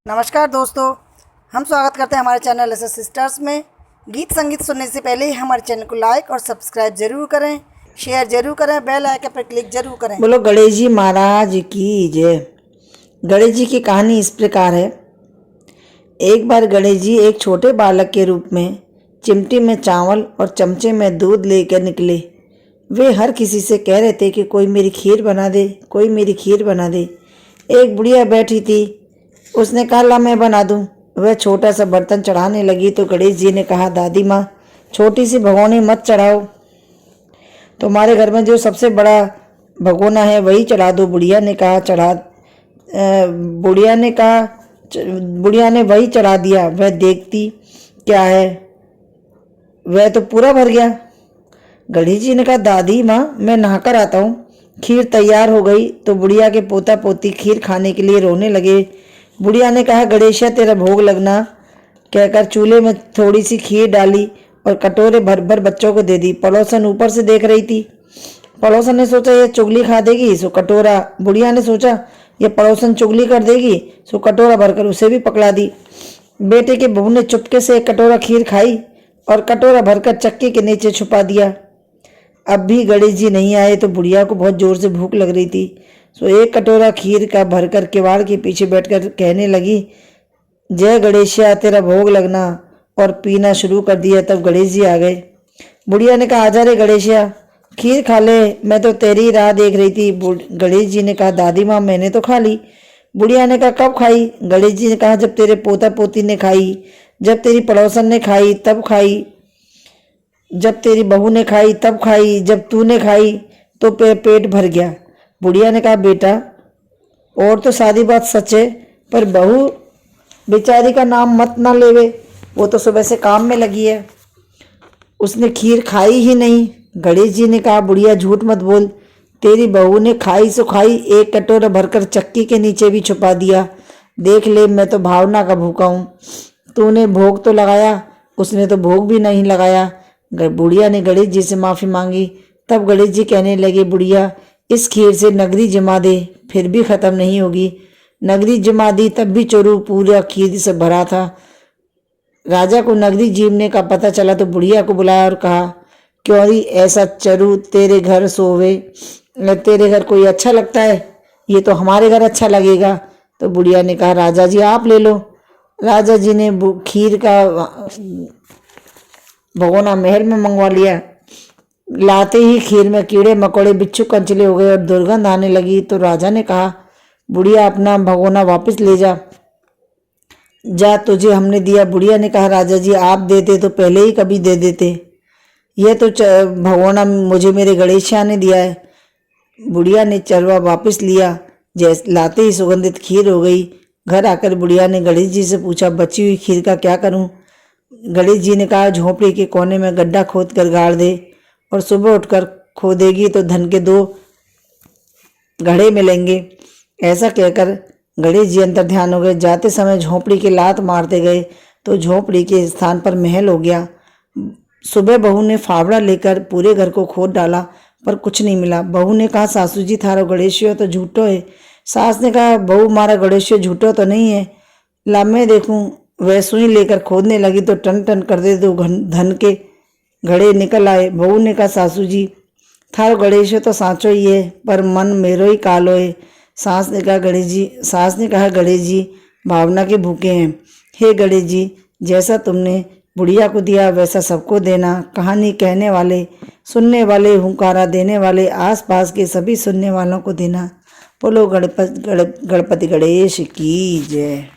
नमस्कार दोस्तों, हम स्वागत करते हैं हमारे चैनल एस सिस्टर्स में। गीत संगीत सुनने से पहले ही हमारे चैनल को लाइक और सब्सक्राइब जरूर करें, शेयर जरूर करें, बेल आइकन पर क्लिक जरूर करें। बोलो गणेश जी महाराज की जय। गणेश जी की कहानी इस प्रकार है। एक बार गणेश जी एक छोटे बालक के रूप में चिमटी में चावल और चमचे में दूध लेकर निकले। वे हर किसी से कह रहे थे कि कोई मेरी खीर बना दे, कोई मेरी खीर बना दे। एक बुढ़िया बैठी थी, उसने कहा ला मैं बना दूं। वह छोटा सा बर्तन चढ़ाने लगी तो गणेश जी ने कहा दादी माँ छोटी सी भगोनी मत चढ़ाओ, तुम्हारे घर में जो सबसे बड़ा भगोना है वही चढ़ा दो। बुढ़िया ने वही चढ़ा दिया। वह देखती क्या है, वह तो पूरा भर गया। गणेश जी ने कहा दादी माँ मैं नहाकर आता हूँ। खीर तैयार हो गई तो बुढ़िया के पोता पोती खीर खाने के लिए रोने लगे। बुढ़िया ने कहा गणेशा तेरा भोग लगना, कहकर चूल्हे में थोड़ी सी खीर डाली और कटोरे भर भर बच्चों को दे दी। पड़ोसन ऊपर से देख रही थी। पड़ोसन ने सोचा ये चुगली खा देगी सो कटोरा, बुढ़िया ने सोचा ये पड़ोसन चुगली कर देगी सो कटोरा भरकर उसे भी पकड़ा दी। बेटे के बहू ने चुपके से एक कटोरा खीर खाई और कटोरा भरकर चक्की के नीचे छुपा दिया। अब भी गणेश जी नहीं आए तो बुढ़िया को बहुत जोर से भूख लग रही थी। सो एक कटोरा खीर का भरकर किवाड़ के पीछे बैठकर कहने लगी जय गणेशिया तेरा भोग लगना, और पीना शुरू कर दिया। तब गणेश जी आ गए। बुढ़िया ने कहा आजा रे गणेशिया खीर खा ले, मैं तो तेरी राह देख रही थी। गणेश जी ने कहा दादी माँ मैंने तो खा ली। बुढ़िया ने कहा कब खाई? गणेश जी ने कहा जब तेरे पोता पोती ने खाई, जब तेरी पड़ोसन ने खाई तब खाई, जब तेरी बहू ने खाई तब खाई, जब तूने खाई तो पेट भर गया। बुढ़िया ने कहा बेटा और तो सारी बात सच है, पर बहू बेचारी का नाम मत ना लेवे, वो तो सुबह से काम में लगी है, उसने खीर खाई ही नहीं। गणेश जी ने कहा बुढ़िया झूठ मत बोल, तेरी बहू ने खाई सो खाई, एक कटोरा भरकर चक्की के नीचे भी छुपा दिया। देख ले मैं तो भावना का भूखा हूँ, तूने भोग तो लगाया, उसने तो भोग भी नहीं लगाया। बुढ़िया ने गणेश जी से माफ़ी मांगी। तब गणेश जी कहने लगे बुढ़िया इस खीर से नगरी जमा दे, फिर भी ख़त्म नहीं होगी। नगरी जमा दी तब भी चोरू पूरा खीर से भरा था। राजा को नगरी जीवने का पता चला तो बुढ़िया को बुलाया और कहा क्यों री ऐसा चरू तेरे घर सोवे, तेरे घर कोई अच्छा लगता है? ये तो हमारे घर अच्छा लगेगा। तो बुढ़िया ने कहा राजा जी आप ले लो। राजा जी ने खीर का भगोना महल में मंगवा लिया। लाते ही खीर में कीड़े मकोड़े बिच्छू कंचले हो गए और दुर्गंध आने लगी। तो राजा ने कहा बुढ़िया अपना भगोना वापस ले जा, जा तुझे हमने दिया। बुढ़िया ने कहा राजा जी आप देते तो पहले ही कभी दे देते, यह तो भगोना मुझे मेरे गणेशिया ने दिया है। बुढ़िया ने चरवा वापस लिया। जैसे लाते ही सुगंधित खीर हो गई। घर आकर बुढ़िया ने गणेश जी से पूछा बची हुई खीर का क्या करूं? गणेश जी ने कहा झोपड़ी के कोने में गड्ढा खोद कर गाड़ दे, और सुबह उठकर खोदेगी तो धन के 2 घड़े मिलेंगे। ऐसा कहकर गणेश जी अंतर ध्यान हो गए। जाते समय झोपड़ी के लात मारते गए तो झोपड़ी के स्थान पर महल हो गया। सुबह बहू ने फावड़ा लेकर पूरे घर को खोद डाला पर कुछ नहीं मिला। बहू ने कहा सासू जी थारो गणेशियो तो झूठो है। सास ने कहा बहू मारा गणेशियो झूठो तो नहीं है, ला मैं देखूं। वह सुई लेकर खोदने लगी तो टन टन कर दे तो धन के घड़े निकल आए। बहू ने कहा सासू जी थारो गणेश तो साँचो ही है, पर मन मेरो ही कालो है। सास ने कहा गणेश जी भावना के भूखे हैं। हे गणेश जी जैसा तुमने बुढ़िया को दिया वैसा सबको देना। कहानी कहने वाले, सुनने वाले, हुंकारा देने वाले, आसपास के सभी सुनने वालों को देना। बोलो गणपति गणेश की जय।